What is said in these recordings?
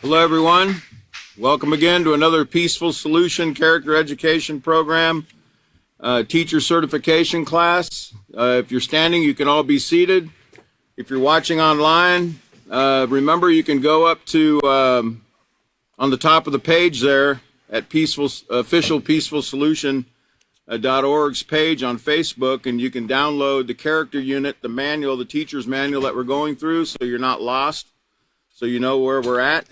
Hello, everyone. Welcome again to another Peaceful Solution Character Education Program teacher certification class. If you're standing, you can all be seated. If you're watching online, remember you can go up to on the top of the page there at official Peaceful Solution.org's page on Facebook, and you can download the character unit, the manual, the teacher's manual that we're going through, so you're not lost, so you know where we're at.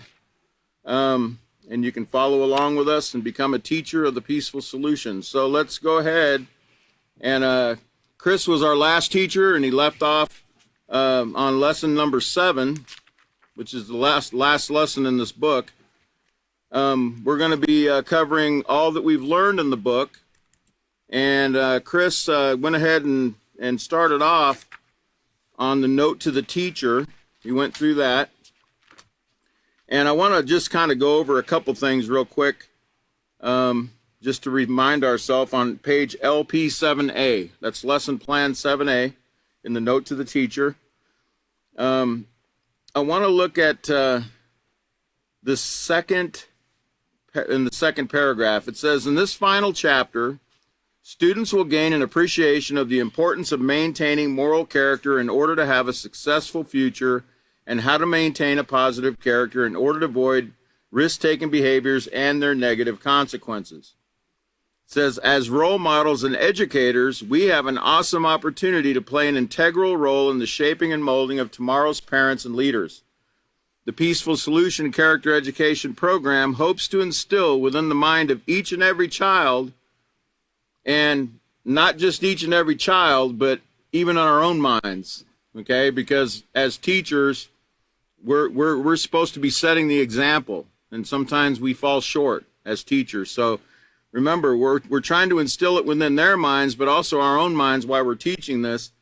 And you can follow along with us and become a teacher of the Peaceful Solution. So let's go ahead. And Chris was our last teacher, and he left off on lesson number 7, which is the last lesson in this book. We're going to be covering all that we've learned in the book. And Chris went ahead and started off on the note to the teacher. He went through that. And I want to just kind of go over a couple things real quick, just to remind ourselves on page LP7A. That's Lesson Plan 7A in the note to the teacher. I want to look at the second paragraph. It says, in this final chapter, students will gain an appreciation of the importance of maintaining moral character in order to have a successful future, and how to maintain a positive character in order to avoid risk-taking behaviors and their negative consequences. It says, as role models and educators, we have an awesome opportunity to play an integral role in the shaping and molding of tomorrow's parents and leaders. The Peaceful Solution Character Education Program hopes to instill within the mind of each and every child, and not just each and every child, but even in our own minds, okay? Because as teachers, we're supposed to be setting the example, and sometimes we fall short as teachers. So remember, we're trying to instill it within their minds, but also our own minds while we're teaching this,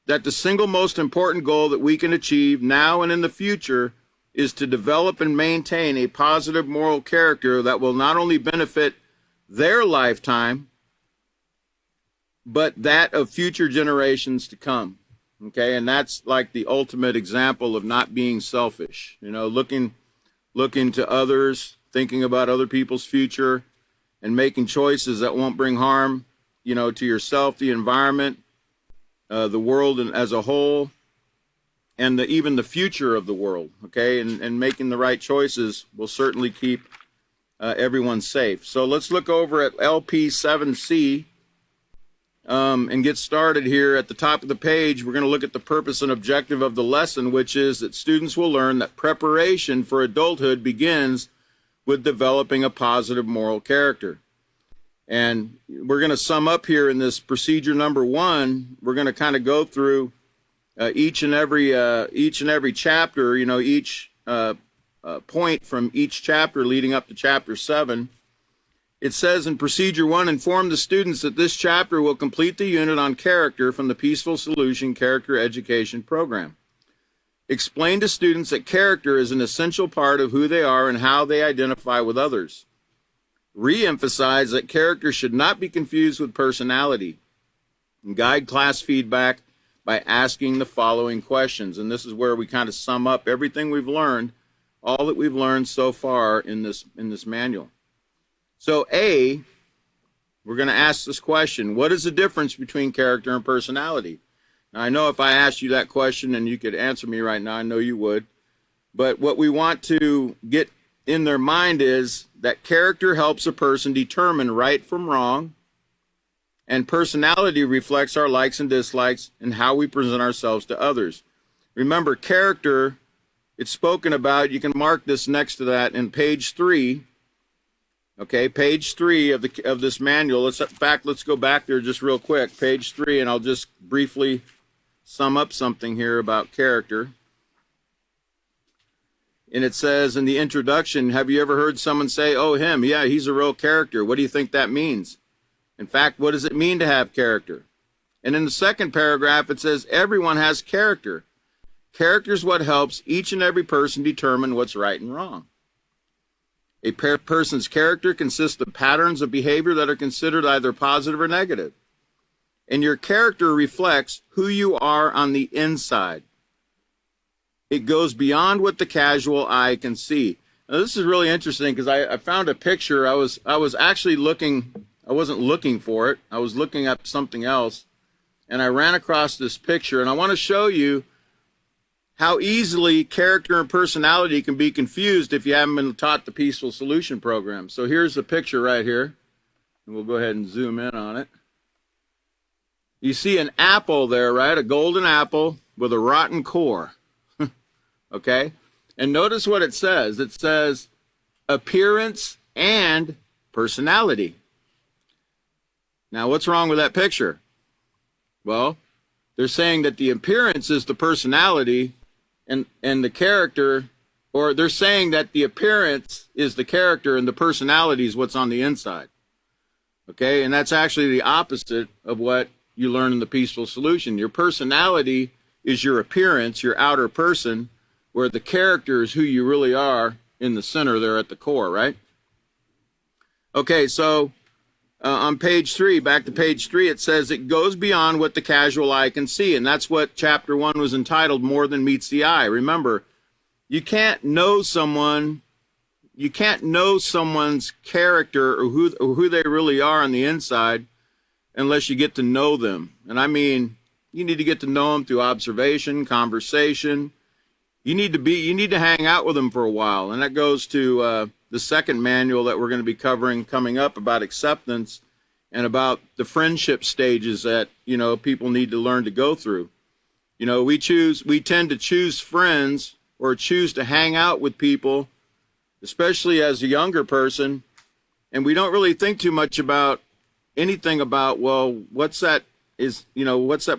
that the single most important goal that we can achieve now and in the future is to develop and maintain a positive moral character that will not only benefit their lifetime, but that of future generations to come. Okay, and that's like the ultimate example of not being selfish, you know, looking to others, thinking about other people's future, and making choices that won't bring harm, you know, to yourself, the environment, the world as a whole, and even the future of the world, okay, and making the right choices will certainly keep everyone safe. So let's look over at LP7C. And get started here. At the top of the page, we're going to look at the purpose and objective of the lesson, which is that students will learn that preparation for adulthood begins with developing a positive moral character. And we're going to sum up here in this procedure number 1. We're going to kind of go through each and every chapter, you know, each point from each chapter leading up to chapter 7. It says in Procedure 1, inform the students that this chapter will complete the unit on character from the Peaceful Solution Character Education Program. Explain to students that character is an essential part of who they are and how they identify with others. Re-emphasize that character should not be confused with personality. And guide class feedback by asking the following questions. And this is where we kind of sum up everything we've learned, all that we've learned so far in this manual. So A, we're going to ask this question: what is the difference between character and personality? Now, I know if I asked you that question and you could answer me right now, I know you would. But what we want to get in their mind is that character helps a person determine right from wrong, and personality reflects our likes and dislikes and how we present ourselves to others. Remember, character, it's spoken about. You can mark this next to that in page 3. Okay, page 3 of this manual. In fact, let's go back there just real quick. Page 3, and I'll just briefly sum up something here about character. And it says in the introduction, have you ever heard someone say, oh, him, yeah, he's a real character. What do you think that means? In fact, what does it mean to have character? And in the second paragraph, it says everyone has character. Character is what helps each and every person determine what's right and wrong. A person's character consists of patterns of behavior that are considered either positive or negative. And your character reflects who you are on the inside. It goes beyond what the casual eye can see. Now, this is really interesting because I found a picture. I was actually looking. I wasn't looking for it. I was looking up something else, and I ran across this picture. And I want to show you how easily character and personality can be confused if you haven't been taught the Peaceful Solution program. So here's the picture right here, and we'll go ahead and zoom in on it. You see an apple there, right? A golden apple with a rotten core. Okay? And notice what it says. It says appearance and personality. Now, what's wrong with that picture? Well, they're saying that the appearance is the personality and the character, or they're saying that the appearance is the character and the personality is what's on the inside. Okay? And that's actually the opposite of what you learn in the Peaceful Solution. Your personality is your appearance, your outer person, where the character is who you really are in the center there at the core, right? Okay, so on page 3, back to page 3, it says it goes beyond what the casual eye can see, and that's what chapter 1 was entitled, More Than Meets the Eye. Remember, you can't know someone's character or who they really are on the inside unless you get to know them. And I mean, you need to get to know them through observation, conversation. You need to hang out with them for a while. And that goes to the second manual that we're going to be covering coming up about acceptance and about the friendship stages that, people need to learn to go through. We tend to choose friends or choose to hang out with people, especially as a younger person, and we don't really think too much about anything about, well, what's that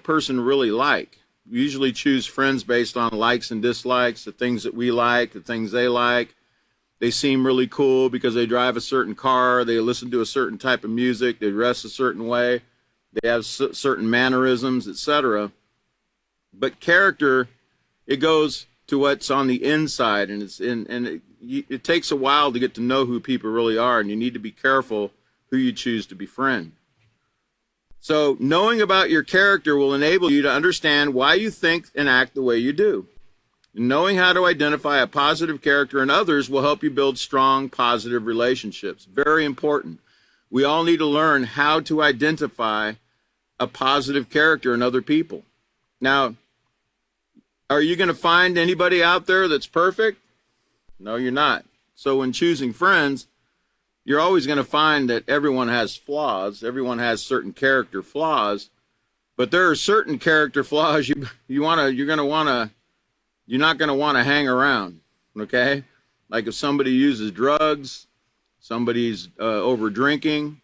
person really like? We usually choose friends based on likes and dislikes, the things that we like, the things they like. They seem really cool because they drive a certain car, they listen to a certain type of music, they dress a certain way, they have certain mannerisms, etc. But character, it goes to what's on the inside, and it takes a while to get to know who people really are, and you need to be careful who you choose to befriend. So knowing about your character will enable you to understand why you think and act the way you do. Knowing how to identify a positive character in others will help you build strong, positive relationships. Very important. We all need to learn how to identify a positive character in other people. Now, are you going to find anybody out there that's perfect? No, you're not. So when choosing friends, you're always going to find that everyone has flaws. Everyone has certain character flaws, but there are certain character flaws you're not going to want to hang around. Okay, like if somebody uses drugs, somebody's over drinking,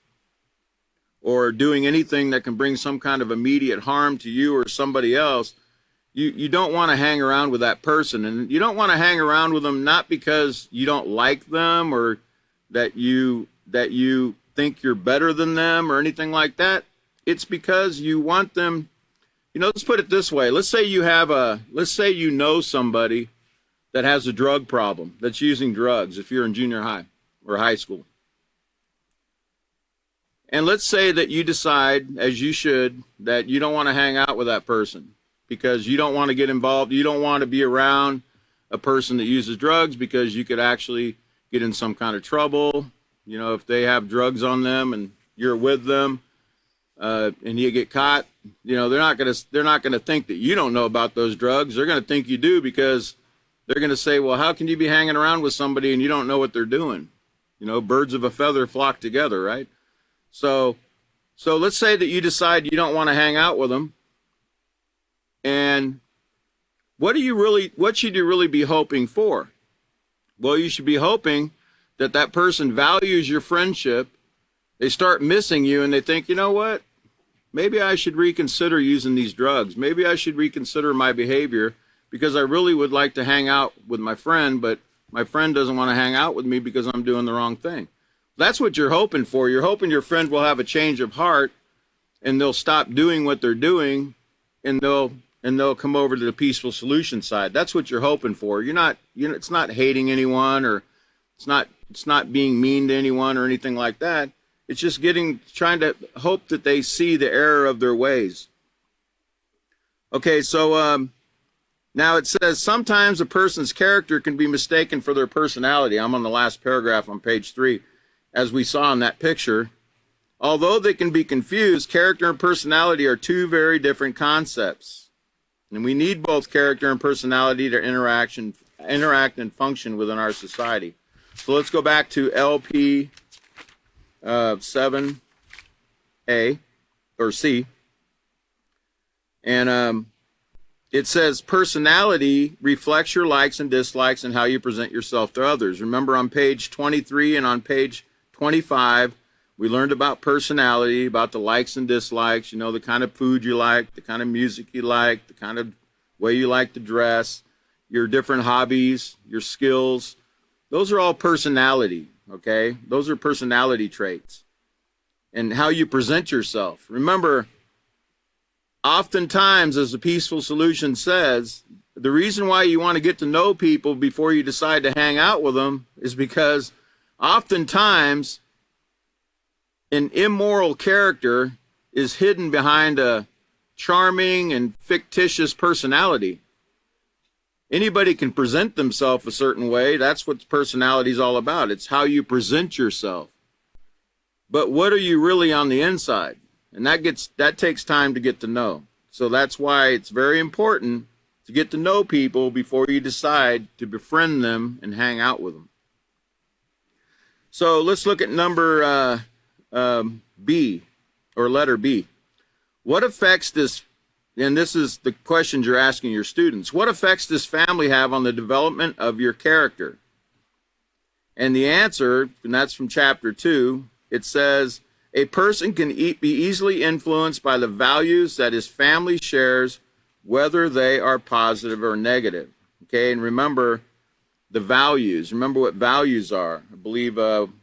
or doing anything that can bring some kind of immediate harm to you or somebody else. You don't want to hang around with that person, and you don't want to hang around with them not because you don't like them or that you think you're better than them or anything like that. It's because you want them. Let's put it this way. Let's say you know somebody that has a drug problem, that's using drugs if you're in junior high or high school. And let's say that you decide, as you should, that you don't want to hang out with that person because you don't want to get involved. You don't want to be around a person that uses drugs because you could actually get in some kind of trouble. If they have drugs on them and you're with them and you get caught, they're not going to think that you don't know about those drugs. They're going to think you do because they're going to say, well, how can you be hanging around with somebody and you don't know what they're doing? Birds of a feather flock together, right? So let's say that you decide you don't want to hang out with them. And what should you really be hoping for? Well, you should be hoping that person values your friendship. They start missing you and they think, you know what? Maybe I should reconsider using these drugs. Maybe I should reconsider my behavior because I really would like to hang out with my friend, but my friend doesn't want to hang out with me because I'm doing the wrong thing. That's what you're hoping for. You're hoping your friend will have a change of heart and they'll stop doing what they're doing and they'll come over to the Peaceful Solution side. That's what you're hoping for. It's not hating anyone or it's not being mean to anyone or anything like that. It's just trying to hope that they see the error of their ways. Okay, so Now it says sometimes a person's character can be mistaken for their personality. I'm on the last paragraph on page 3, as we saw in that picture. Although they can be confused, character and personality are two very different concepts. And we need both character and personality to interact and function within our society. So let's go back to LP 7A or C. And it says personality reflects your likes and dislikes and how you present yourself to others. Remember on page 23 and on page 25, we learned about personality, about the likes and dislikes, you know, the kind of food you like, the kind of music you like, the kind of way you like to dress, your different hobbies, your skills. Those are all personality, okay? Those are personality traits. And how you present yourself. Remember, oftentimes, as the Peaceful Solution says, the reason why you want to get to know people before you decide to hang out with them is because oftentimes an immoral character is hidden behind a charming and fictitious personality. Anybody can present themselves a certain way. That's what personality is all about. It's how you present yourself. But what are you really on the inside? And that takes time to get to know. So that's why it's very important to get to know people before you decide to befriend them and hang out with them. So let's look at number B, or letter B. What effects does, and this is the questions you're asking your students, what effects does family have on the development of your character? And the answer, and that's from chapter 2, it says, a person can be easily influenced by the values that his family shares, whether they are positive or negative. Okay, and remember the values. Remember what values are. I believe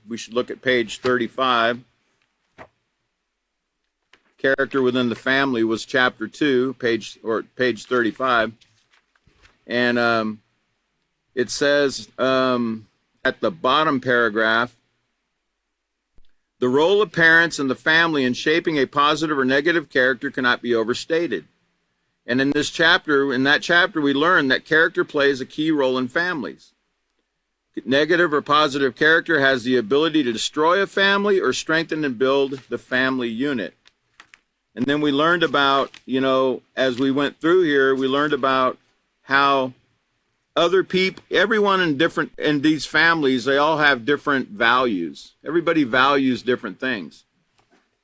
we should look at page 35. Character within the family was chapter 2, page 35. And it says at the bottom paragraph, the role of parents and the family in shaping a positive or negative character cannot be overstated. And in that chapter, we learn that character plays a key role in families. Negative or positive character has the ability to destroy a family or strengthen and build the family unit. And then we learned about, you know, as we went through here, we learned about how other people, everyone in these families, they all have different values. Everybody values different things.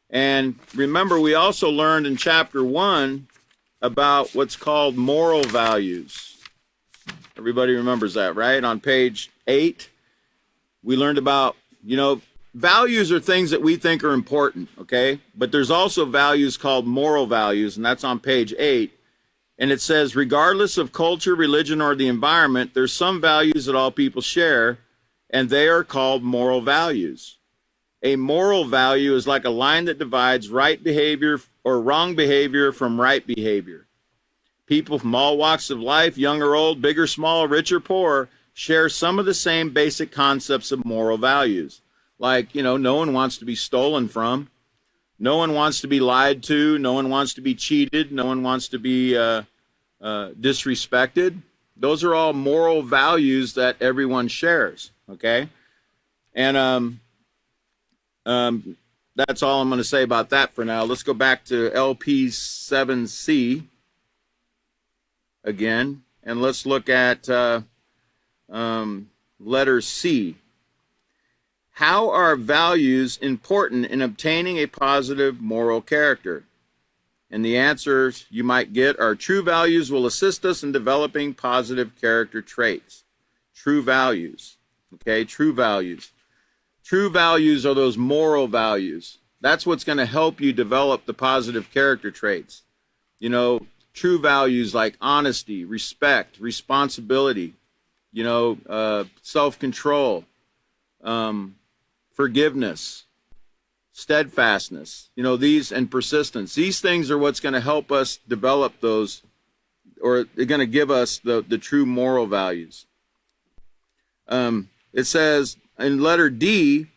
And remember, we also learned in chapter 1 about what's called moral values. Everybody remembers that, right? On page 8, we learned about, you know, values are things that we think are important, okay? But there's also values called moral values, and that's on page 8. And it says, regardless of culture, religion, or the environment, there's some values that all people share, and they are called moral values. A moral value is like a line that divides right behavior or wrong behavior from right behavior. People from all walks of life, young or old, big or small, rich or poor, share some of the same basic concepts of moral values. Like, you know, no one wants to be stolen from. No one wants to be lied to. No one wants to be cheated. No one wants to be disrespected. Those are all moral values that everyone shares, okay? And that's all I'm going to say about that for now. Let's go back to LP 7C again, and let's look at letter C. How are values important in obtaining a positive moral character? And the answers you might get are true values will assist us in developing positive character traits. True values, okay, true values. True values are those moral values. That's what's going to help you develop the positive character traits. You know, true values like honesty, respect, responsibility, you know, self-control, forgiveness, steadfastness, you know, these, and persistence. These things are what's going to help us develop those, or they're going to give us the true moral values. It says in letter D,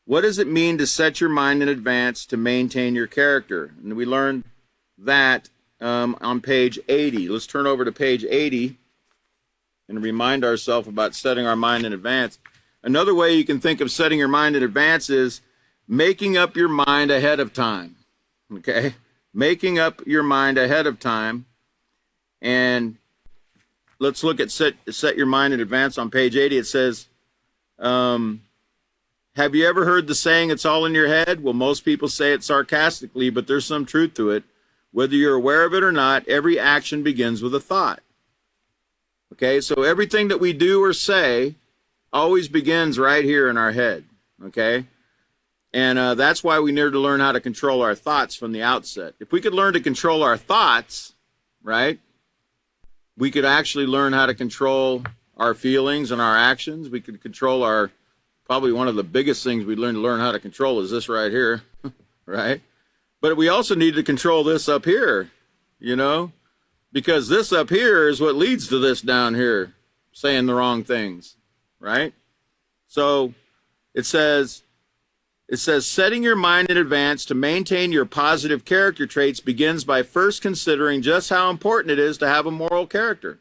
what does it mean to set your mind in advance to maintain your character? And we learned that on page 80. Let's turn over to page 80 and remind ourselves about setting our mind in advance. Another way you can think of setting your mind in advance is making up your mind ahead of time. Okay? Making up your mind ahead of time. And let's look at set your mind in advance on page 80. It says, have you ever heard the saying, it's all in your head? Well, most people say it sarcastically, but there's some truth to it. Whether you're aware of it or not, every action begins with a thought. Okay, so everything that we do or say always begins right here in our head. Okay, and that's why we need to learn how to control our thoughts from the outset. If we could learn to control our thoughts, right, we could actually learn how to control our feelings and our actions. We could control our, probably one of the biggest things we learn how to control is this right here, right? But we also need to control this up here, you know, because this up here is what leads to this down here, saying the wrong things, right? So it says, setting your mind in advance to maintain your positive character traits begins by first considering just how important it is to have a moral character.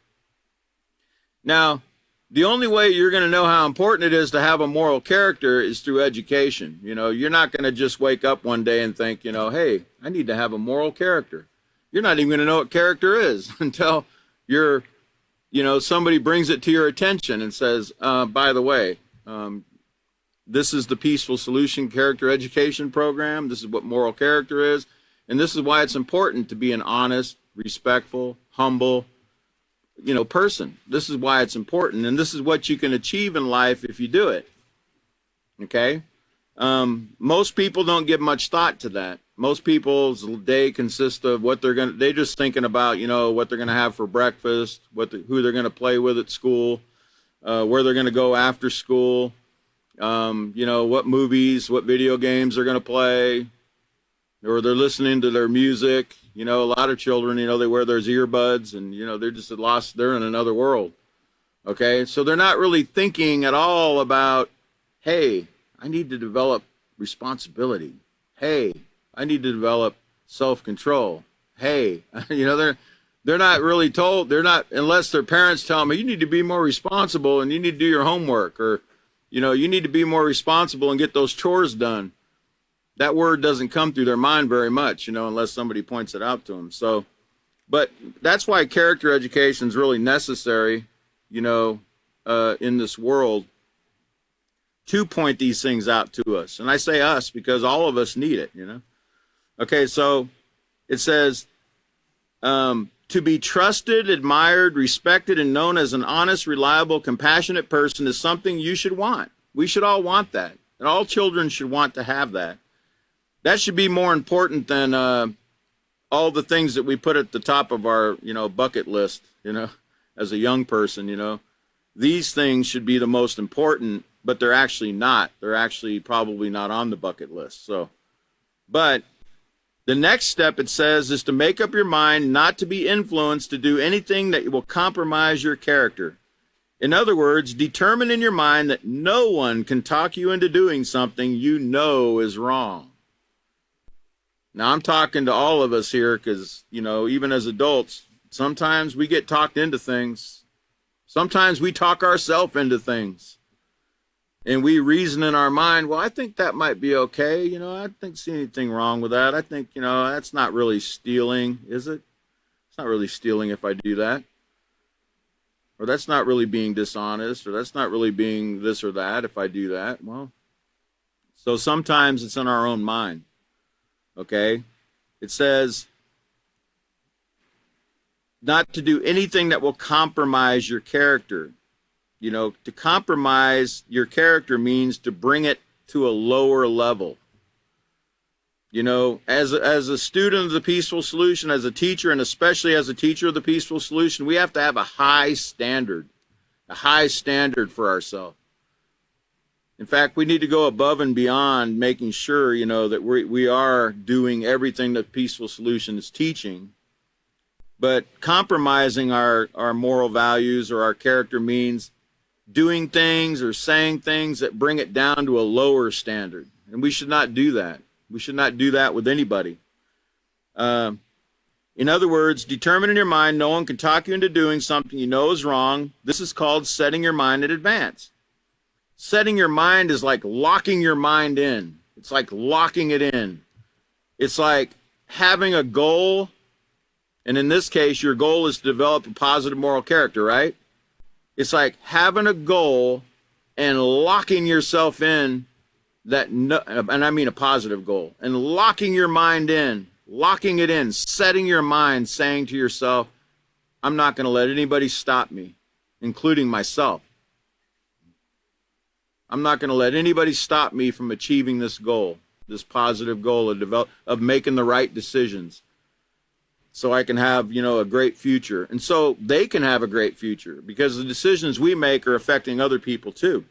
Now, the only way you're going to know how important it is to have a moral character is through education. You know, you're not going to just wake up one day and think, you know, hey, I need to have a moral character. You're not even going to know what character is until you're, you know, somebody brings it to your attention and says, by the way, this is the Peaceful Solution Character Education Program. This is what moral character is. And this is why it's important to be an honest, respectful, humble, you know, person. This is why it's important. And this is what you can achieve in life if you do it. Okay? Most people don't give much thought to that. Most people's day consists of what they're just thinking about, you know, what they're going to have for breakfast, who they're going to play with at school, where they're going to go after school, you know, what movies, what video games they're going to play, or they're listening to their music. You know, a lot of children, you know, they wear those earbuds and, you know, they're just lost. They're in another world. Okay. So they're not really thinking at all about, hey, I need to develop responsibility. Hey, I need to develop self-control. Hey, you know, they're not really told. They're not, unless their parents tell them, you need to be more responsible and you need to do your homework, or, you know, you need to be more responsible and get those chores done. That word doesn't come through their mind very much, you know, unless somebody points it out to them. So, but that's why character education is really necessary, you know, in this world, to point these things out to us. And I say us because all of us need it, you know. Okay, so it says, to be trusted, admired, respected, and known as an honest, reliable, compassionate person is something you should want. We should all want that. And all children should want to have that. That should be more important than all the things that we put at the top of our, you know, bucket list, you know, as a young person, you know. These things should be the most important, but they're actually not. They're actually probably not on the bucket list. So, but the next step, it says, is to make up your mind not to be influenced to do anything that will compromise your character. In other words, determine in your mind that no one can talk you into doing something you know is wrong. Now, I'm talking to all of us here because, you know, even as adults, sometimes we get talked into things. Sometimes we talk ourselves into things. And we reason in our mind, well, I think that might be okay. You know, I don't see anything wrong with that. I think, you know, that's not really stealing, is it? It's not really stealing if I do that. Or that's not really being dishonest, or that's not really being this or that if I do that. Well, so sometimes it's in our own mind. Okay? It says not to do anything that will compromise your character. You know, to compromise your character means to bring it to a lower level. You know, as a student of the Peaceful Solution, as a teacher, and especially as a teacher of the Peaceful Solution, we have to have a high standard for ourselves. In fact, we need to go above and beyond making sure, you know, that we are doing everything that Peaceful Solution is teaching. But compromising our moral values or our character means doing things or saying things that bring it down to a lower standard. And we should not do that. We should not do that with anybody. In other words, determine in your mind no one can talk you into doing something you know is wrong. This is called setting your mind in advance. Setting your mind is like locking your mind in. It's like locking it in. It's like having a goal, and in this case, your goal is to develop a positive moral character, right? It's like having a goal and locking yourself in that, no, and I mean a positive goal, and locking your mind in, locking it in, setting your mind, saying to yourself, I'm not going to let anybody stop me, including myself. I'm not going to let anybody stop me from achieving this goal, this positive goal of making the right decisions, so I can have, a great future. And so they can have a great future, because the decisions we make are affecting other people too.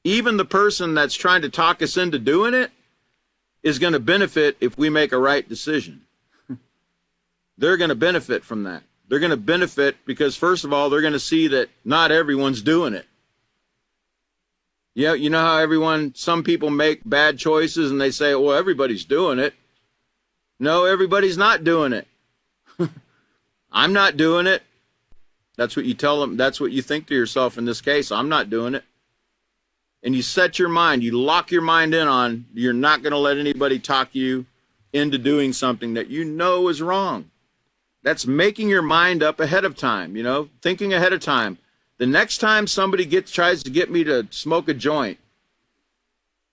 Even the person that's trying to talk us into doing it is going to benefit if we make a right decision. They're going to benefit from that. They're going to benefit because, first of all, they're going to see that not everyone's doing it. Yeah, you know how some people make bad choices and they say, well, everybody's doing it. No, everybody's not doing it. I'm not doing it. That's what you tell them. That's what you think to yourself in this case. I'm not doing it. And you set your mind, you lock your mind in on, you're not going to let anybody talk you into doing something that you know is wrong. That's making your mind up ahead of time, thinking ahead of time. The next time somebody tries to get me to smoke a joint,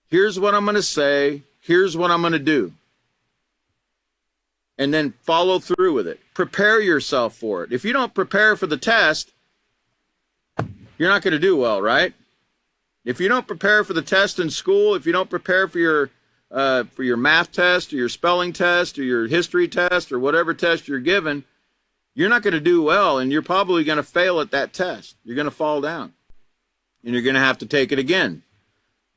here's what I'm going to say, here's what I'm going to do. And then follow through with it. Prepare yourself for it. If you don't prepare for the test, you're not going to do well, right? If you don't prepare for the test in school, if you don't prepare for your math test or your spelling test or your history test or whatever test you're given, you're not going to do well, and you're probably going to fail at that test. You're going to fall down, and you're going to have to take it again.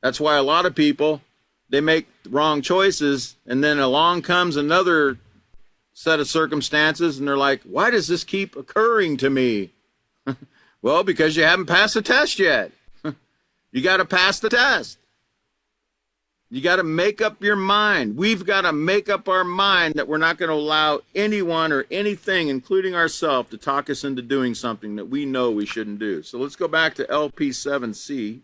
That's why a lot of people, they make wrong choices, and then along comes another set of circumstances, and they're like, why does this keep occurring to me? Well, because you haven't passed the test yet. You got to pass the test. You got to make up your mind. We've got to make up our mind that we're not going to allow anyone or anything, including ourselves, to talk us into doing something that we know we shouldn't do. So let's go back to LP7C.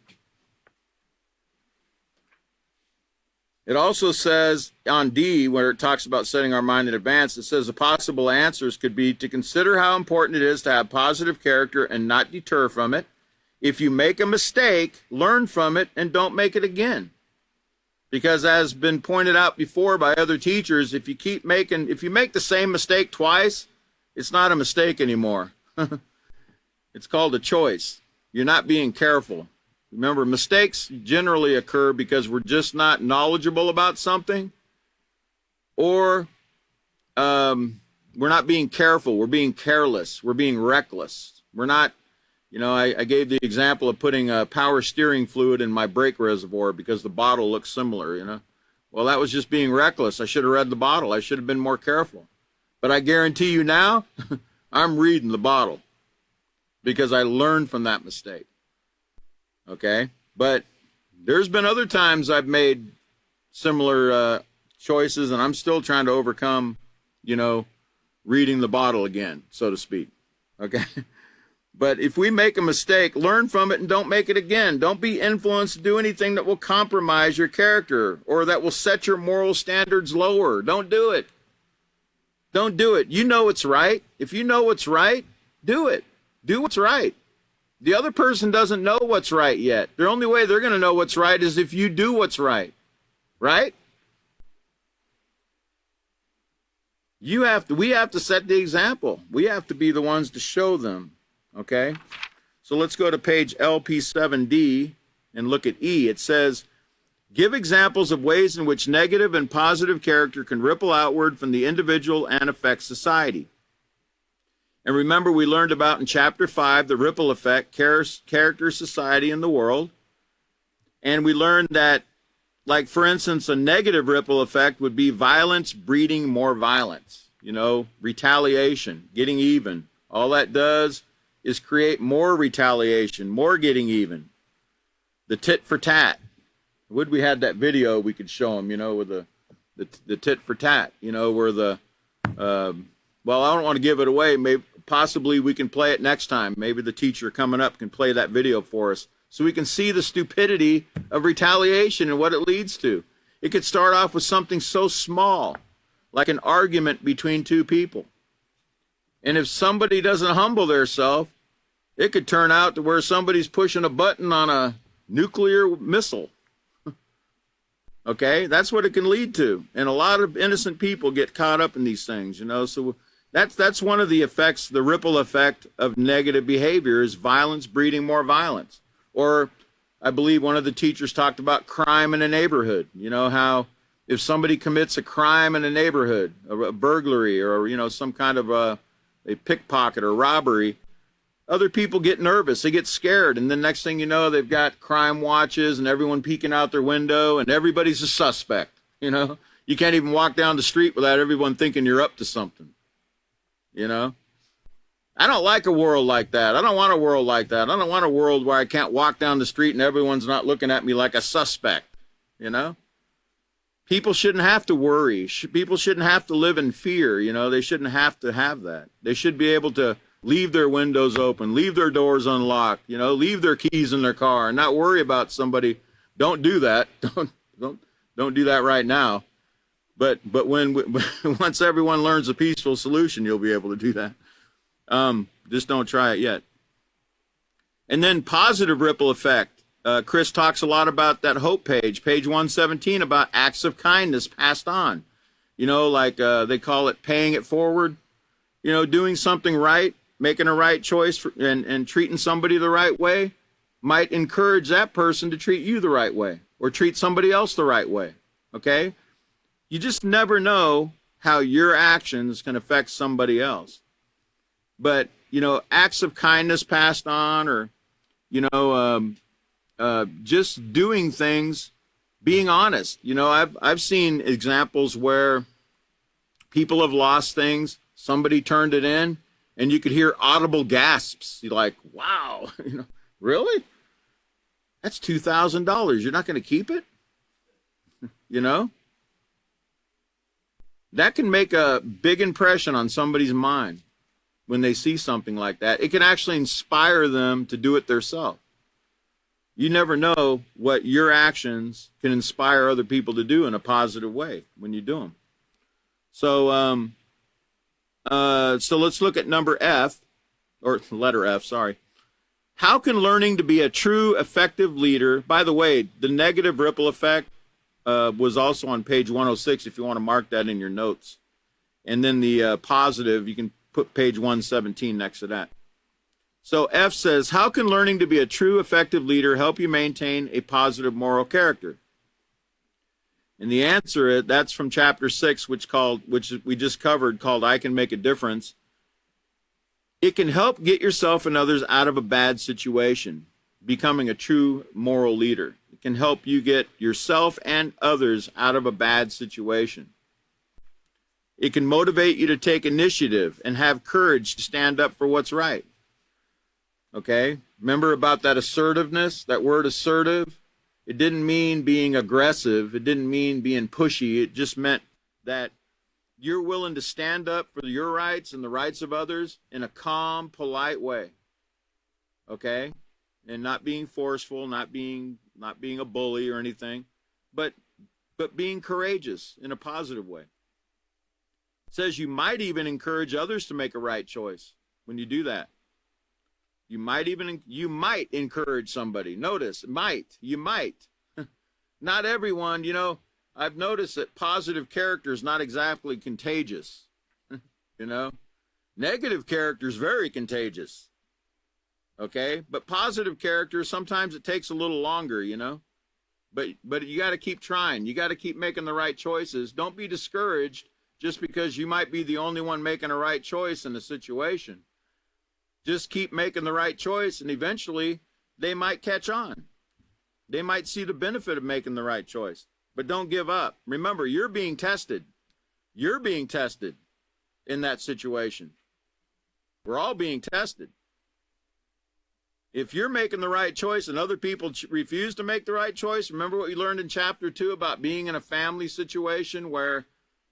It also says on D, where it talks about setting our mind in advance, it says the possible answers could be to consider how important it is to have positive character and not deter from it. If you make a mistake, learn from it and don't make it again. Because as been pointed out before by other teachers, if you make the same mistake twice, it's not a mistake anymore. It's called a choice. You're not being careful. Remember, mistakes generally occur because we're just not knowledgeable about something, or we're not being careful. We're being careless. We're being reckless. We're not, I gave the example of putting power steering fluid in my brake reservoir because the bottle looks similar, Well, that was just being reckless. I should have read the bottle. I should have been more careful. But I guarantee you now, I'm reading the bottle because I learned from that mistake. Okay? But there's been other times I've made similar choices, and I'm still trying to overcome, reading the bottle again, so to speak. Okay? But if we make a mistake, learn from it and don't make it again. Don't be influenced to do anything that will compromise your character or that will set your moral standards lower. Don't do it. Don't do it. You know it's right. If you know what's right, do it. Do what's right. The other person doesn't know what's right yet. The only way they're going to know what's right is if you do what's right. Right? We have to set the example. We have to be the ones to show them. Okay? So let's go to page LP7D and look at E. It says, give examples of ways in which negative and positive character can ripple outward from the individual and affect society. And remember, we learned about in Chapter 5 the ripple effect, character, society, and the world. And we learned that, like, for instance, a negative ripple effect would be violence breeding more violence. Retaliation, getting even. All that does is create more retaliation, more getting even. The tit for tat. We had that video we could show them, with the tit for tat, where the Well, I don't want to give it away. Maybe possibly we can play it next time. Maybe the teacher coming up can play that video for us so we can see the stupidity of retaliation and what it leads to. It could start off with something so small, like an argument between two people. And if somebody doesn't humble themselves, it could turn out to where somebody's pushing a button on a nuclear missile. Okay, that's what it can lead to. And a lot of innocent people get caught up in these things, you know. So that's one of the effects, the ripple effect of negative behavior is violence breeding more violence. Or I believe one of the teachers talked about crime in a neighborhood. You know, how if somebody commits a crime in a neighborhood, a burglary or, you know, some kind of a pickpocket or robbery, other people get nervous, they get scared, and then next thing you know, they've got crime watches and everyone peeking out their window and everybody's a suspect, you know. You can't even walk down the street without everyone thinking you're up to something, you know. I don't like a world like that. I don't want a world like that. I don't want a world where I can't walk down the street and everyone's not looking at me like a suspect, you know. People shouldn't have to worry. People shouldn't have to live in fear, you know. They shouldn't have to have that. They should be able to leave their windows open, leave their doors unlocked, you know, leave their keys in their car and not worry about somebody. Don't do that. Don't do that right now. But when once everyone learns a peaceful solution, you'll be able to do that. Just don't try it yet. And then positive ripple effect. Chris talks a lot about that hope page 117, about acts of kindness passed on. You know, like they call it paying it forward. You know, doing something right, making a right choice and treating somebody the right way might encourage that person to treat you the right way or treat somebody else the right way, okay? You just never know how your actions can affect somebody else. But, you know, acts of kindness passed on or, you know, just doing things, being honest. You know, I've seen examples where people have lost things, somebody turned it in, and you could hear audible gasps. You're like, wow, you know, really? That's $2,000. You're not going to keep it? You know? That can make a big impression on somebody's mind when they see something like that. It can actually inspire them to do it themselves. You never know what your actions can inspire other people to do in a positive way when you do them. So, so let's look at number F, or letter F, sorry. How can learning to be a true, effective leader, by the way, the negative ripple effect was also on page 106 if you want to mark that in your notes. And then the positive, you can put page 117 next to that. So F says, how can learning to be a true, effective leader help you maintain a positive moral character? And the answer is, that's from chapter 6, which we just covered, called I Can Make a Difference. It can help get yourself and others out of a bad situation, becoming a true moral leader. It can help you get yourself and others out of a bad situation. It can motivate you to take initiative and have courage to stand up for what's right. Okay? Remember about that assertiveness, that word assertive? It didn't mean being aggressive. It didn't mean being pushy. It just meant that you're willing to stand up for your rights and the rights of others in a calm, polite way. Okay? And not being forceful, not being a bully or anything, but being courageous in a positive way. It says you might even encourage others to make a right choice when you do that. You might encourage somebody. Notice, you might. Not everyone, you know, I've noticed that positive character is not exactly contagious. You know, negative character is very contagious. Okay, but positive character, sometimes it takes a little longer, you know, but you got to keep trying. You got to keep making the right choices. Don't be discouraged just because you might be the only one making a right choice in the situation. Just keep making the right choice, and eventually they might catch on. They might see the benefit of making the right choice, but don't give up. Remember, you're being tested. You're being tested in that situation. We're all being tested. If you're making the right choice and other people refuse to make the right choice, remember what we learned in chapter 2 about being in a family situation where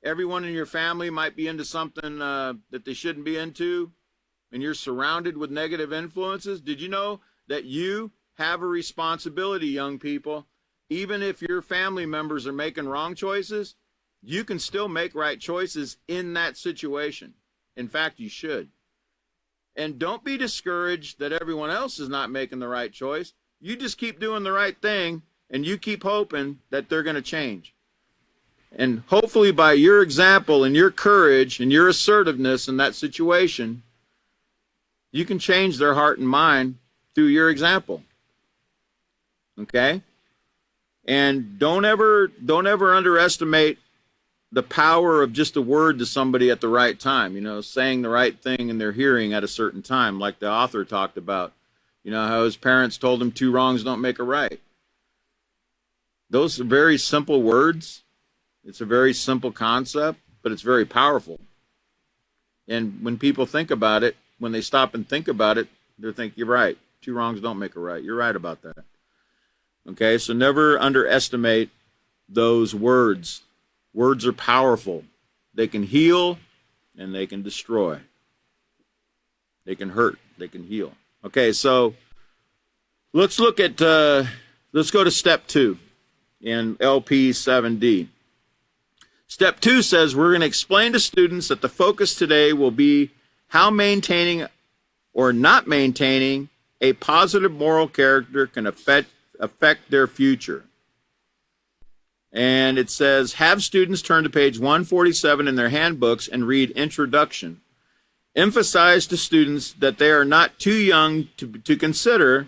Everyone in your family might be into something that they shouldn't be into, and you're surrounded with negative influences. Did you know that you have a responsibility, young people? Even if your family members are making wrong choices, you can still make right choices in that situation. In fact, you should. And don't be discouraged that everyone else is not making the right choice. You just keep doing the right thing, and you keep hoping that they're going to change. And hopefully by your example and your courage and your assertiveness in that situation, you can change their heart and mind through your example. Okay? And don't ever underestimate the power of just a word to somebody at the right time, saying the right thing in their hearing at a certain time, like the author talked about, how his parents told him 2 wrongs don't make a right. Those are very simple words. It's a very simple concept, but it's very powerful. And when people think about it, when they stop and think about it, they think, you're right. 2 wrongs don't make a right. You're right about that. Okay, so never underestimate those words. Words are powerful. They can heal and they can destroy. They can hurt. They can heal. Okay, so let's look at, let's go to step 2 in LP 7D. Step 2 says we're going to explain to students that the focus today will be how maintaining or not maintaining a positive moral character can affect their future. And it says, have students turn to page 147 in their handbooks and read Introduction. Emphasize to students that they are not too young to consider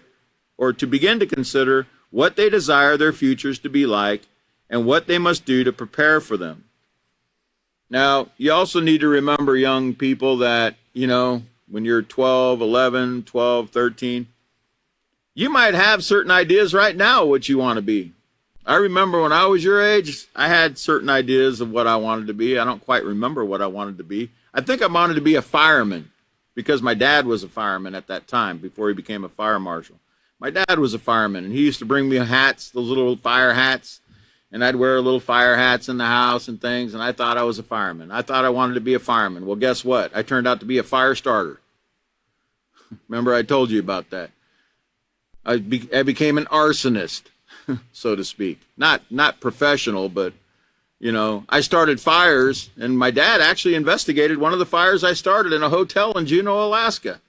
or to begin to consider what they desire their futures to be like and what they must do to prepare for them. Now, you also need to remember, young people, that, when you're 12, 11, 12, 13, you might have certain ideas right now what you want to be. I remember when I was your age, I had certain ideas of what I wanted to be. I don't quite remember what I wanted to be. I think I wanted to be a fireman because my dad was a fireman at that time before he became a fire marshal. My dad was a fireman, and he used to bring me hats, those little fire hats, and I'd wear little fire hats in the house and things, and I thought I was a fireman. I thought I wanted to be a fireman. Well, guess what? I turned out to be a fire starter. Remember I told you about that. I became an arsonist, so to speak. Not professional, but, I started fires, and my dad actually investigated one of the fires I started in a hotel in Juneau, Alaska.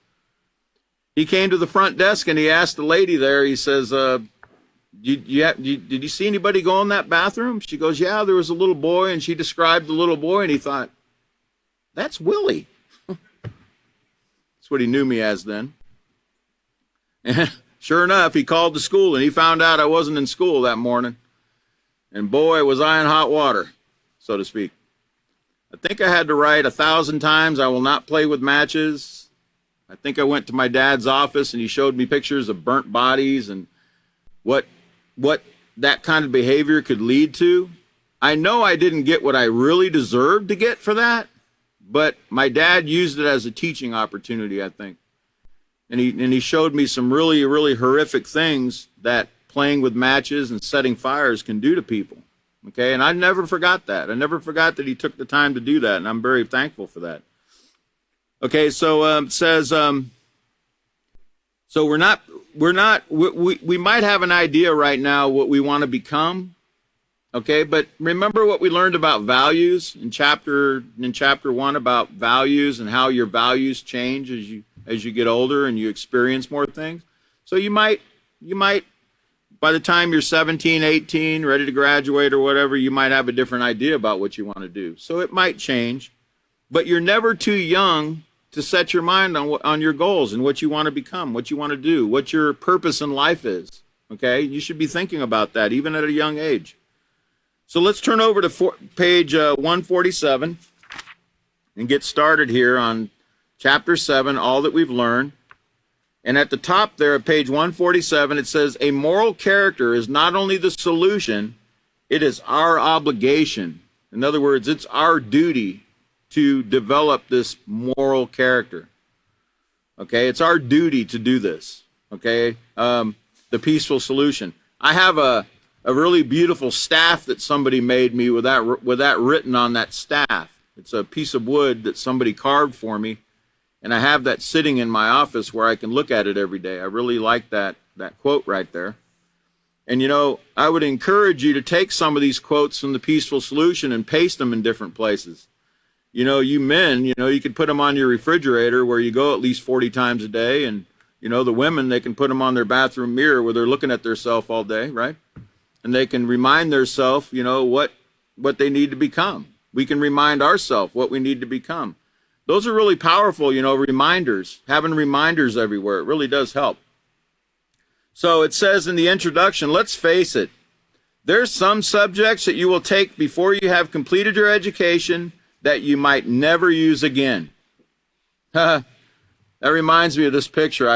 He came to the front desk, and he asked the lady there, he says, did you see anybody go in that bathroom? She goes, yeah, there was a little boy, and she described the little boy, and he thought, that's Willie. That's what he knew me as then. And sure enough, he called the school, and he found out I wasn't in school that morning. And boy, was I in hot water, so to speak. I think I had to write 1,000 times, I will not play with matches. I think I went to my dad's office, and he showed me pictures of burnt bodies and what that kind of behavior could lead to. I know I didn't get what I really deserved to get for that, but my dad used it as a teaching opportunity, I think. And he showed me some really, really horrific things that playing with matches and setting fires can do to people. Okay, and I never forgot that. I never forgot that he took the time to do that, and I'm very thankful for that. Okay, so it says, so we might have an idea right now what we want to become. Okay, but remember what we learned about values in chapter 1 about values and how your values change as you get older and you experience more things. So you might, by the time you're 17, 18, ready to graduate or whatever, you might have a different idea about what you want to do. So it might change, but you're never too young to set your mind on your goals and what you want to become, what you want to do, what your purpose in life is. Okay, you should be thinking about that even at a young age. So let's turn over to page 147 and get started here on chapter 7, all that we've learned. And at the top there at page 147, it says, a moral character is not only the solution, it is our obligation. In other words, it's our duty to develop this moral character. Okay, it's our duty to do this. Okay, the peaceful solution. I have a really beautiful staff that somebody made me with that written on that staff. It's a piece of wood that somebody carved for me, and I have that sitting in my office where I can look at it every day. I really like that quote right there. And you know, I would encourage you to take some of these quotes from the Peaceful Solution and paste them in different places. You know, you men, you know, you could put them on your refrigerator where you go at least 40 times a day. And, you know, the women, they can put them on their bathroom mirror where they're looking at themselves all day, right? And they can remind themselves, you know, what they need to become. We can remind ourselves what we need to become. Those are really powerful, you know, reminders. Having reminders everywhere, it really does help. So it says in the introduction, let's face it, there's some subjects that you will take before you have completed your education that you might never use again. That reminds me of this picture.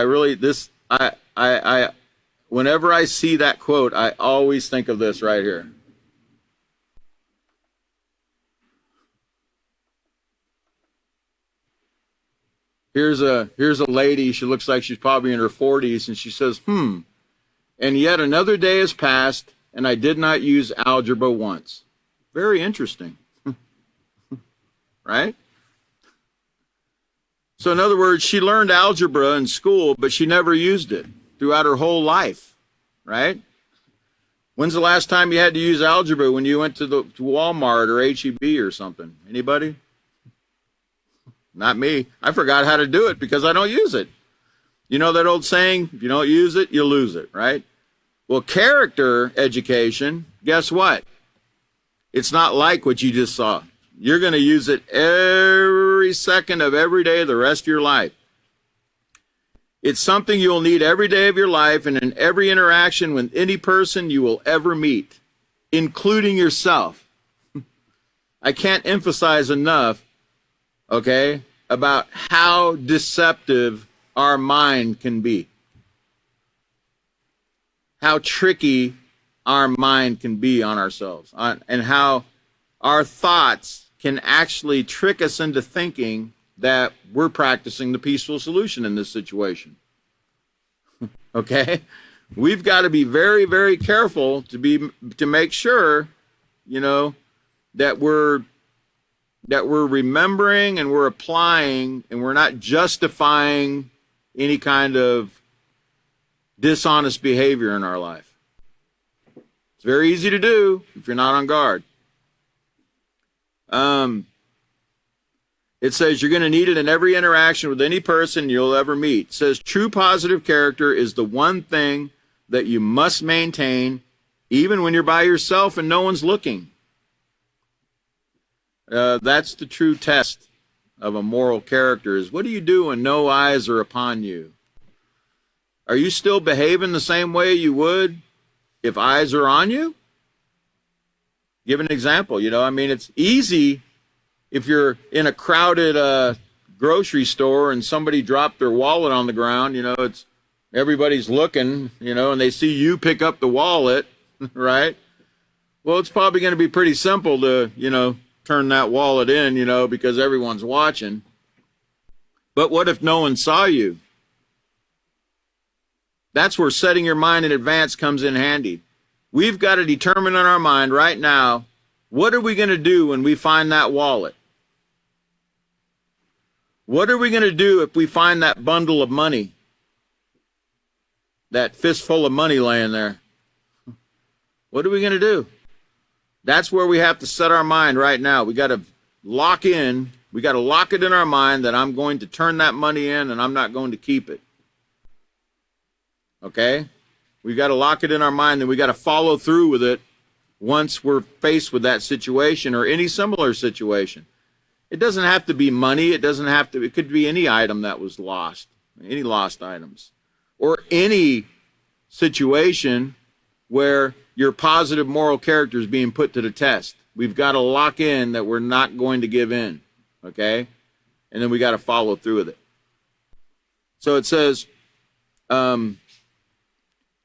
Whenever I see that quote, I always think of this right here. Here's a lady, she looks like she's probably in her 40s, and she says, and yet another day has passed, and I did not use algebra once. Very interesting. Right? So in other words, she learned algebra in school, but she never used it throughout her whole life. Right? When's the last time you had to use algebra? When you went to Walmart or H-E-B or something? Anybody? Not me. I forgot how to do it because I don't use it. You know that old saying, if you don't use it, you lose it, right? Well, character education, guess what? It's not like what you just saw. You're going to use it every second of every day the rest of your life. It's something you'll need every day of your life and in every interaction with any person you will ever meet, including yourself. I can't emphasize enough, okay, about how deceptive our mind can be. How tricky our mind can be on ourselves, and how our thoughts can actually trick us into thinking that we're practicing the peaceful solution in this situation. Okay? We've got to be very, very careful to make sure, you know, that we're remembering and we're applying and we're not justifying any kind of dishonest behavior in our life. It's very easy to do if you're not on guard. It says you're going to need it in every interaction with any person you'll ever meet. It says true positive character is the one thing that you must maintain even when you're by yourself and no one's looking. That's the true test of a moral character, is what do you do when no eyes are upon you? Are you still behaving the same way you would if eyes are on you? Give an example. You know, I mean, it's easy if you're in a crowded grocery store and somebody dropped their wallet on the ground, you know, it's everybody's looking, you know, and they see you pick up the wallet, right? Well, it's probably going to be pretty simple to, you know, turn that wallet in, you know, because everyone's watching. But what if no one saw you? That's where setting your mind in advance comes in handy. We've got to determine in our mind right now, what are we going to do when we find that wallet? What are we going to do if we find that bundle of money? That fistful of money laying there? What are we going to do? That's where we have to set our mind right now. We got to lock in. We got to lock it in our mind that I'm going to turn that money in and I'm not going to keep it. Okay? We got to lock it in our mind, and we got to follow through with it once we're faced with that situation or any similar situation. It doesn't have to be money. It could be any item that was lost, any lost items, or any situation where your positive moral character is being put to the test. We've got to lock in that we're not going to give in, okay? And then we got to follow through with it. So it says,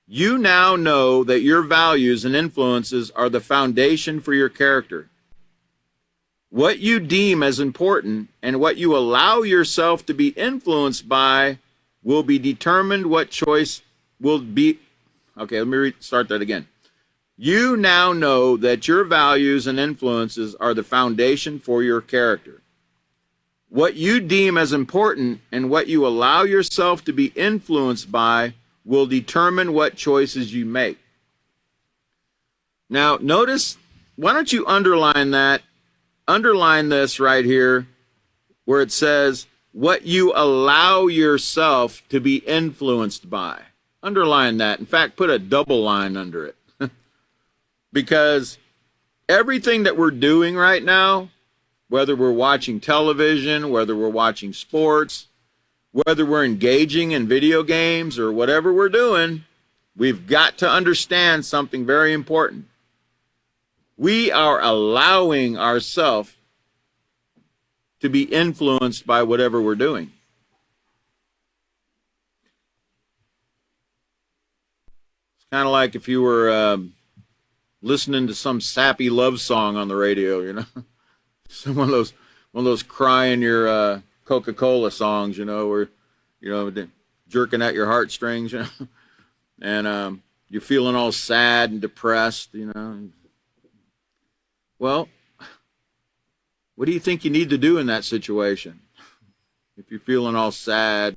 you now know that your values and influences are the foundation for your character. What you deem as important and what you allow yourself to be influenced by will be determined what choice will be. Okay, let me start that again. You now know that your values and influences are the foundation for your character. What you deem as important and what you allow yourself to be influenced by will determine what choices you make. Now, notice, why don't you underline that? Underline this right here where it says, what you allow yourself to be influenced by. Underline that. In fact, put a double line under it. Because everything that we're doing right now, whether we're watching television, whether we're watching sports, whether we're engaging in video games or whatever we're doing, we've got to understand something very important. We are allowing ourselves to be influenced by whatever we're doing. It's kind of like if you were listening to some sappy love song on the radio, you know, one of those cry in your Coca-Cola songs, you know, where, you know, jerking at your heartstrings, you know, and you're feeling all sad and depressed, you know. Well, what do you think you need to do in that situation? If you're feeling all sad,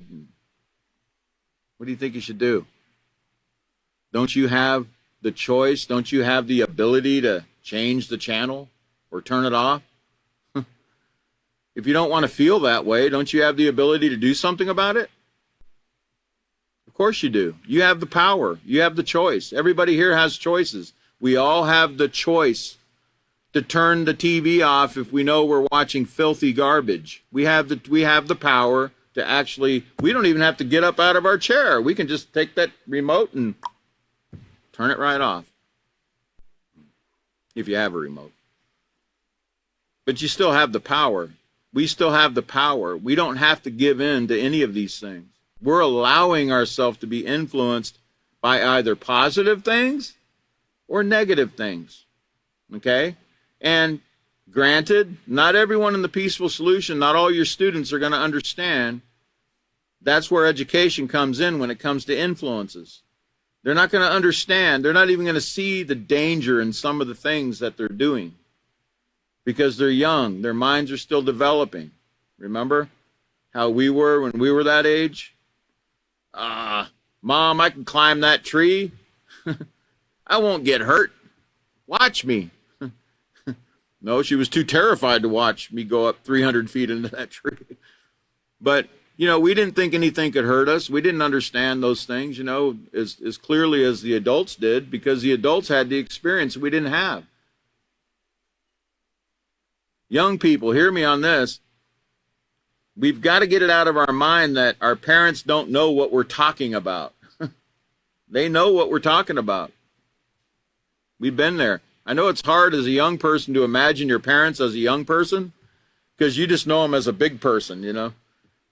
what do you think you should do? Don't you have the choice? Don't you have the ability to change the channel or turn it off? If you don't want to feel that way, don't you have the ability to do something about it? Of course you do. You have the power. You have the choice. Everybody here has choices. We all have the choice to turn the TV off if we know we're watching filthy garbage. We have the power to actually, we don't even have to get up out of our chair. We can just take that remote and turn it right off. If you have a remote. But you still have the power. We still have the power. We don't have to give in to any of these things. We're allowing ourselves to be influenced by either positive things or negative things. Okay? And granted, not everyone in the Peaceful Solution, not all your students are going to understand. That's where education comes in when it comes to influences. They're not going to understand. They're not even going to see the danger in some of the things that they're doing because they're young. Their minds are still developing. Remember how we were when we were that age? Mom, I can climb that tree. I won't get hurt. Watch me. No, she was too terrified to watch me go up 300 feet into that tree. But, you know, we didn't think anything could hurt us. We didn't understand those things, you know, as clearly as the adults did, because the adults had the experience we didn't have. Young people, hear me on this. We've got to get it out of our mind that our parents don't know what we're talking about. They know what we're talking about. We've been there. I know it's hard as a young person to imagine your parents as a young person because you just know them as a big person, you know.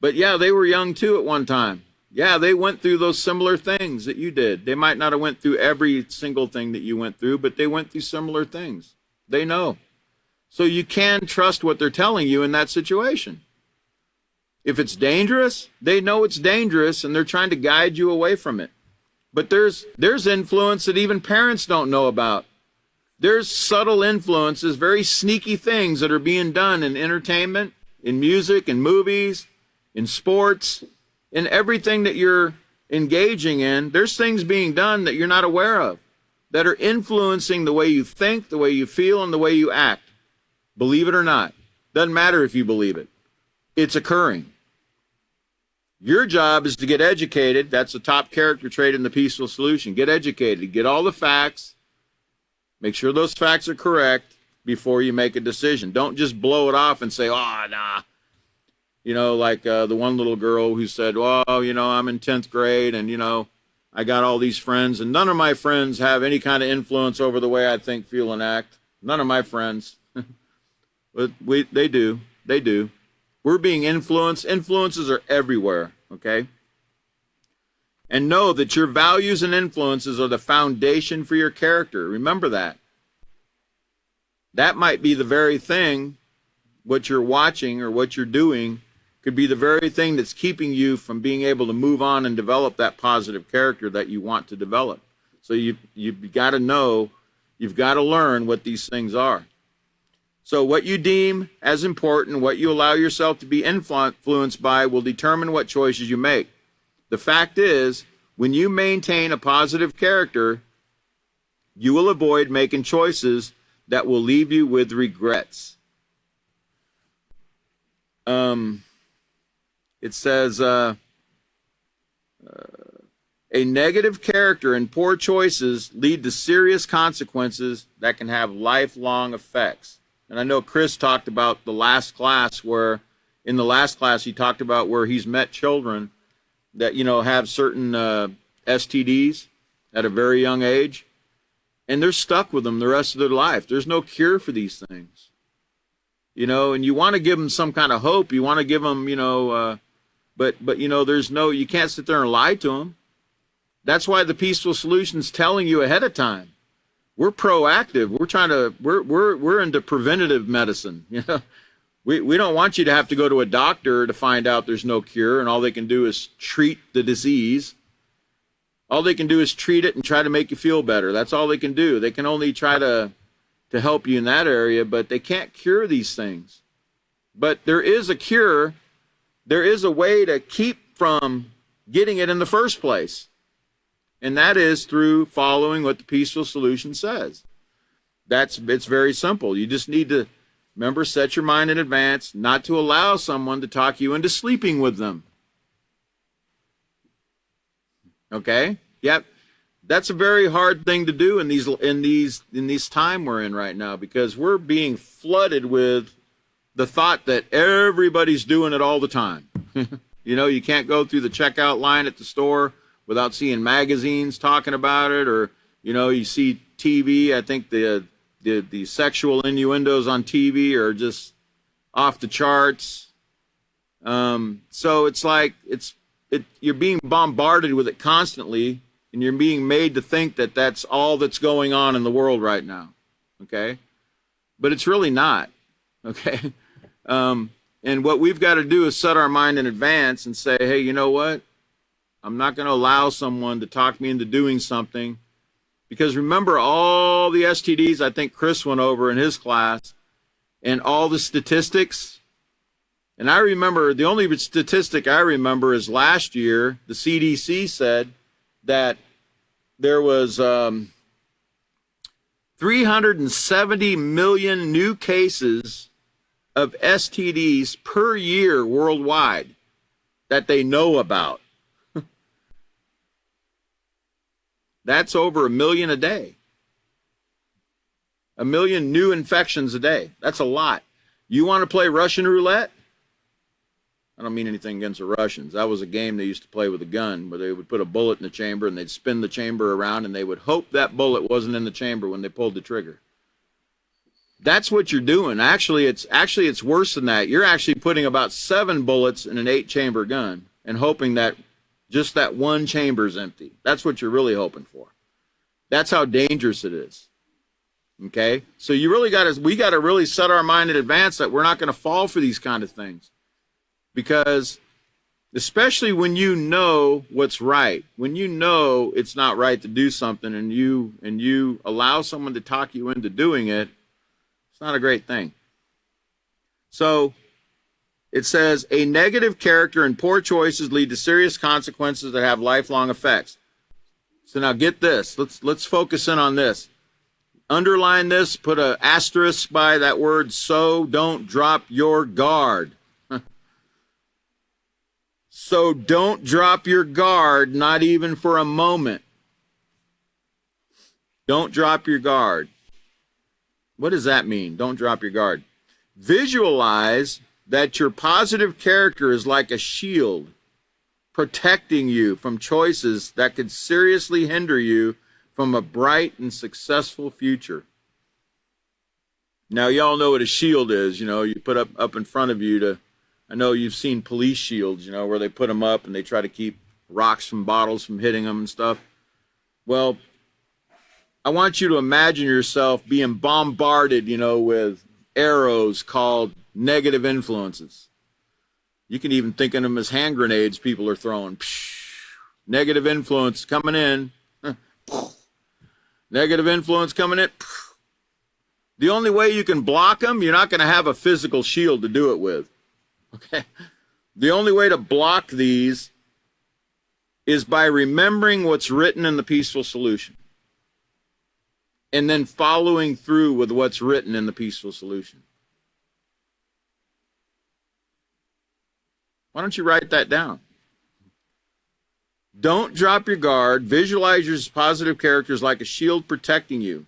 But yeah, they were young too at one time. Yeah, they went through those similar things that you did. They might not have went through every single thing that you went through, but they went through similar things. They know. So you can trust what they're telling you in that situation. If it's dangerous, they know it's dangerous and they're trying to guide you away from it. But there's influence that even parents don't know about. There's subtle influences, very sneaky things that are being done in entertainment, in music, in movies, in sports, in everything that you're engaging in. There's things being done that you're not aware of that are influencing the way you think, the way you feel, and the way you act. Believe it or not. Doesn't matter if you believe it. It's occurring. Your job is to get educated. That's the top character trait in the Peaceful Solution. Get educated. Get all the facts. Make sure those facts are correct before you make a decision. Don't just blow it off and say, oh, nah. You know, like the one little girl who said, well, you know, I'm in 10th grade and, you know, I got all these friends and none of my friends have any kind of influence over the way I think, feel, and act. None of my friends. But they do. They do. We're being influenced. Influences are everywhere, okay? And know that your values and influences are the foundation for your character. Remember that. That might be the very thing, what you're watching or what you're doing could be the very thing that's keeping you from being able to move on and develop that positive character that you want to develop. So you've got to know You've got to learn what these things are. So what you deem as important, what you allow yourself to be influenced by, will determine what choices you make. The fact is, when you maintain a positive character, you will avoid making choices that will leave you with regrets. It says, a negative character and poor choices lead to serious consequences that can have lifelong effects. And I know Chris talked about the last class where, in the last class, he talked about where he's met children that, have certain STDs at a very young age, and they're stuck with them the rest of their life. There's no cure for these things, and you want to give them some kind of hope. You want to give them, but there's no, you can't sit there and lie to them. That's why the Peaceful Solution's telling you ahead of time. We're proactive. We're trying to, we're into preventative medicine. We don't want you to have to go to a doctor to find out there's no cure and all they can do is treat the disease. All they can do is treat it and try to make you feel better. That's all they can do. They can only try to help you in that area, but they can't cure these things. But there is a cure. There is a way to keep from getting it in the first place. And that is through following what the Peaceful Solution says. It's very simple. You just need to, remember, set your mind in advance not to allow someone to talk you into sleeping with them. Okay? Yep. That's a very hard thing to do in these time we're in right now, because we're being flooded with the thought that everybody's doing it all the time. You can't go through the checkout line at the store without seeing magazines talking about it, or you see TV. I think the sexual innuendos on TV are just off the charts. So it's like you're being bombarded with it constantly, and you're being made to think that that's all that's going on in the world right now. Okay, but it's really not. Okay, and what we've got to do is set our mind in advance and say, hey, you know what? I'm not going to allow someone to talk me into doing something, because remember all the STDs I think Chris went over in his class and all the statistics. And I remember, the only statistic I remember is last year, the CDC said that there was 370 million new cases of STDs per year worldwide that they know about. That's over 1 million a day. 1 million new infections a day. That's a lot. You want to play Russian roulette? I don't mean anything against the Russians. That was a game they used to play with a gun, where they would put a bullet in the chamber and they'd spin the chamber around and they would hope that bullet wasn't in the chamber when they pulled the trigger. That's what you're doing. Actually, it's worse than that. You're actually putting about 7 bullets in an 8-chamber gun and hoping that just that one chamber is empty. That's what you're really hoping for. That's how dangerous it is. Okay? So we got to really set our mind in advance that we're not going to fall for these kind of things. Because especially when you know what's right, when you know it's not right to do something and you allow someone to talk you into doing it, it's not a great thing. So it says, a negative character and poor choices lead to serious consequences that have lifelong effects. So now get this. Let's focus in on this. Underline this, put an asterisk by that word, so don't drop your guard. So don't drop your guard, not even for a moment. Don't drop your guard. What does that mean? Don't drop your guard. Visualize that your positive character is like a shield, protecting you from choices that could seriously hinder you from a bright and successful future. Now, y'all know what a shield is, you put up in front of you to, I know you've seen police shields, where they put them up and they try to keep rocks from bottles from hitting them and stuff. Well, I want you to imagine yourself being bombarded, with arrows called negative influences. You can even think of them as hand grenades people are throwing. Negative influence coming in. Negative influence coming in. The only way you can block them, you're not going to have a physical shield to do it with. Okay? The only way to block these is by remembering what's written in the peaceful solution and then following through with what's written in the peaceful solution. Why don't you write that down? Don't drop your guard. Visualize your positive characters like a shield protecting you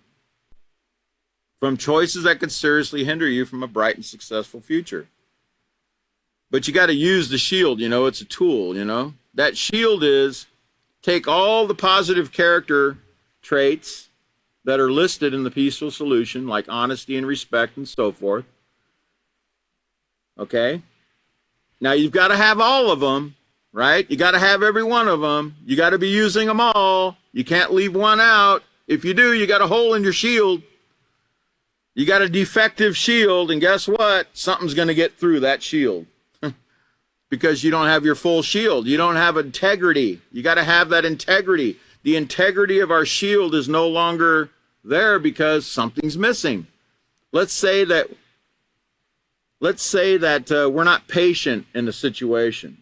from choices that could seriously hinder you from a bright and successful future. But you got to use the shield, it's a tool, That shield is take all the positive character traits that are listed in the peaceful solution, like honesty and respect and so forth. Okay? Now you've got to have all of them, right? You got to have every one of them. You got to be using them all. You can't leave one out. If you do, you got a hole in your shield. You got a defective shield, and guess what? Something's going to get through that shield because you don't have your full shield. You don't have integrity. You got to have that integrity. The integrity of our shield is no longer there because something's missing. Let's say that we're not patient in a situation.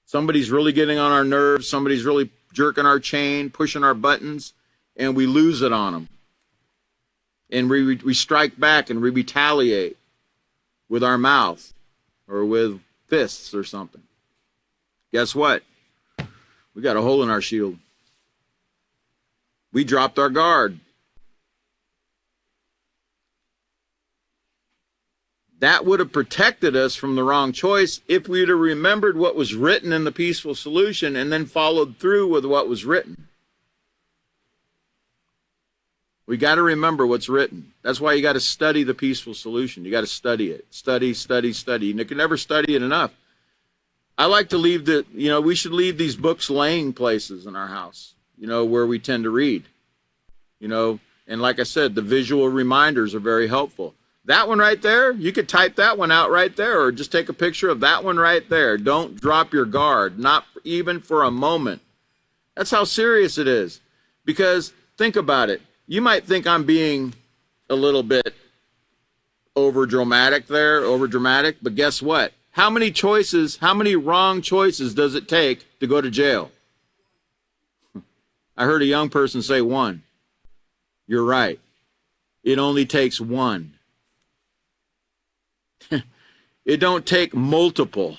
Somebody's really getting on our nerves. Somebody's really jerking our chain, pushing our buttons, and we lose it on them. And we strike back and we retaliate with our mouth or with fists or something. Guess what? We got a hole in our shield. We dropped our guard. That would have protected us from the wrong choice if we'd have remembered what was written in the peaceful solution and then followed through with what was written. We got to remember what's written. That's why you got to study the peaceful solution. You got to study it. Study, study, study. And you can never study it enough. I like to leave we should leave these books laying places in our house, where we tend to read. And like I said, the visual reminders are very helpful. That one right there, you could type that one out right there or just take a picture of that one right there. Don't drop your guard, not even for a moment. That's how serious it is. Because think about it. You might think I'm being a little bit over dramatic, but guess what? How many wrong choices does it take to go to jail? I heard a young person say one. You're right. It only takes one. It don't take multiple.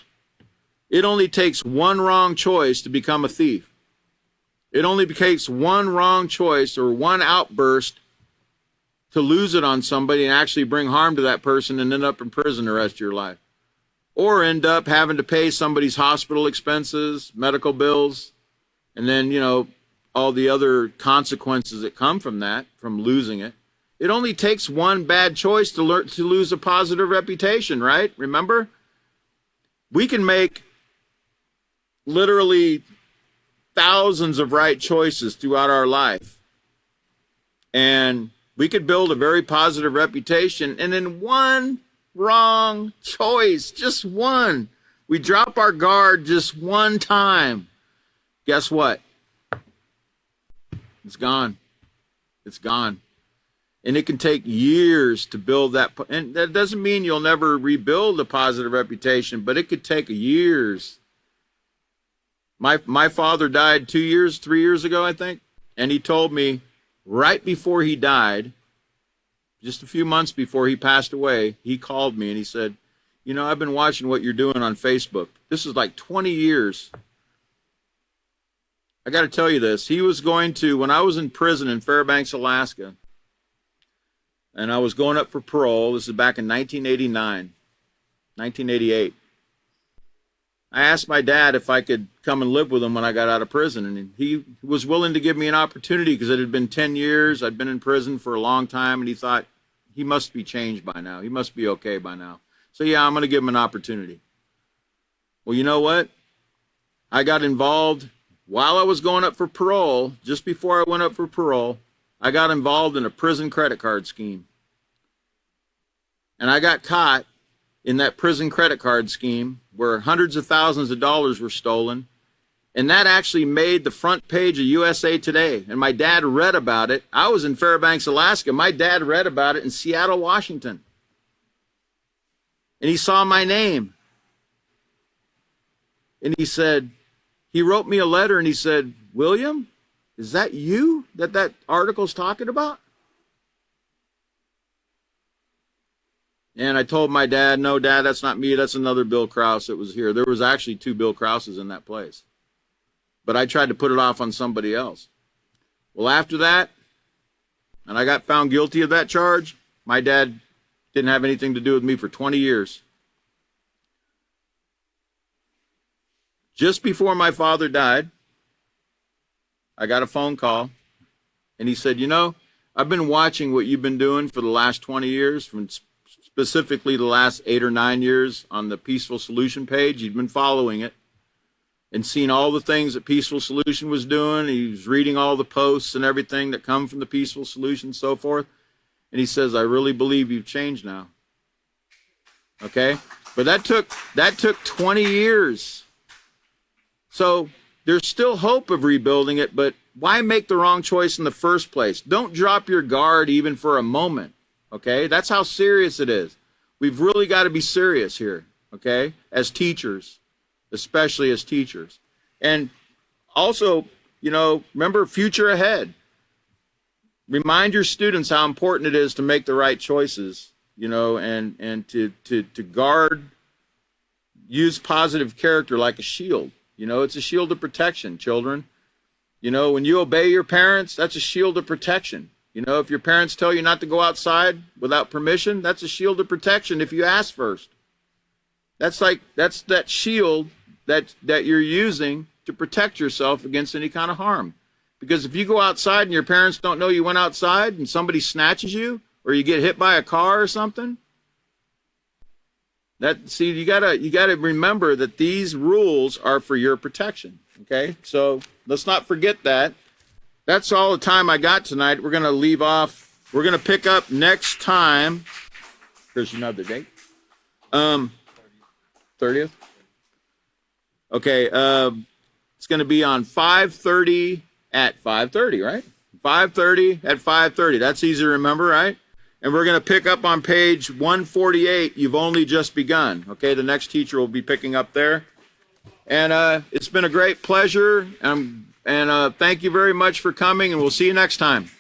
It only takes one wrong choice to become a thief. It only takes one wrong choice or one outburst to lose it on somebody and actually bring harm to that person and end up in prison the rest of your life. Or end up having to pay somebody's hospital expenses, medical bills, and then, all the other consequences that come from that, from losing it. It only takes one bad choice to lose a positive reputation, right? Remember? We can make literally thousands of right choices throughout our life. And we could build a very positive reputation. And in one wrong choice, just one, we drop our guard just one time. Guess what? It's gone. It's gone. And it can take years to build that. And that doesn't mean you'll never rebuild a positive reputation, but it could take years. My father died 3 years ago, I think. And he told me right before he died, just a few months before he passed away, he called me and he said, I've been watching what you're doing on Facebook. This is like 20 years. I got to tell you this. He was when I was in prison in Fairbanks, Alaska, and I was going up for parole. This is back in 1988. I asked my dad if I could come and live with him when I got out of prison, and he was willing to give me an opportunity because it had been 10 years. I'd been in prison for a long time, and he thought he must be changed by now. He must be okay by now. So, yeah, I'm going to give him an opportunity. Well, you know what? I got involved while I was going up for parole, just before I went up for parole. I got involved in a prison credit card scheme. And I got caught in that prison credit card scheme where hundreds of thousands of dollars were stolen. And that actually made the front page of USA Today. And my dad read about it. I was in Fairbanks, Alaska. My dad read about it in Seattle, Washington. And he saw my name. And he said, he wrote me a letter and he said, William, is that you that article's talking about? And I told my dad, no, Dad, that's not me. That's another Bill Krause that was here. There was actually 2 Bill Krauses in that place. But I tried to put it off on somebody else. Well, after that, and I got found guilty of that charge, my dad didn't have anything to do with me for 20 years. Just before my father died, I got a phone call, and he said, you know, I've been watching what you've been doing for the last 20 years, from specifically the last 8 or 9 years on the Peaceful Solution page. You've been following it and seen all the things that Peaceful Solution was doing. He was reading all the posts and everything that come from the Peaceful Solution and so forth. And he says, I really believe you've changed now. Okay? But that took 20 years. So there's still hope of rebuilding it, but why make the wrong choice in the first place? Don't drop your guard even for a moment. Okay? That's how serious it is. We've really got to be serious here, okay? As teachers, especially as teachers. And also, you know, remember, future ahead. Remind your students how important it is to make the right choices, you know, and to guard, use positive character like a shield. You know, it's a shield of protection, children. You know, when you obey your parents, that's a shield of protection. You know, if your parents tell you not to go outside without permission, that's a shield of protection if you ask first. That's that shield that you're using to protect yourself against any kind of harm. Because if you go outside and your parents don't know you went outside and somebody snatches you, or you get hit by a car or something, you gotta remember that these rules are for your protection. Okay, so let's not forget that. That's all the time I got tonight. We're gonna leave off. We're gonna pick up next time. Here's another date. 30th. Okay, it's gonna be on 5:30 at 5:30, right? 5:30 at 5:30. That's easy to remember, right? And we're going to pick up on page 148. You've only just begun. Okay, the next teacher will be picking up there. And it's been a great pleasure. And thank you very much for coming, and we'll see you next time.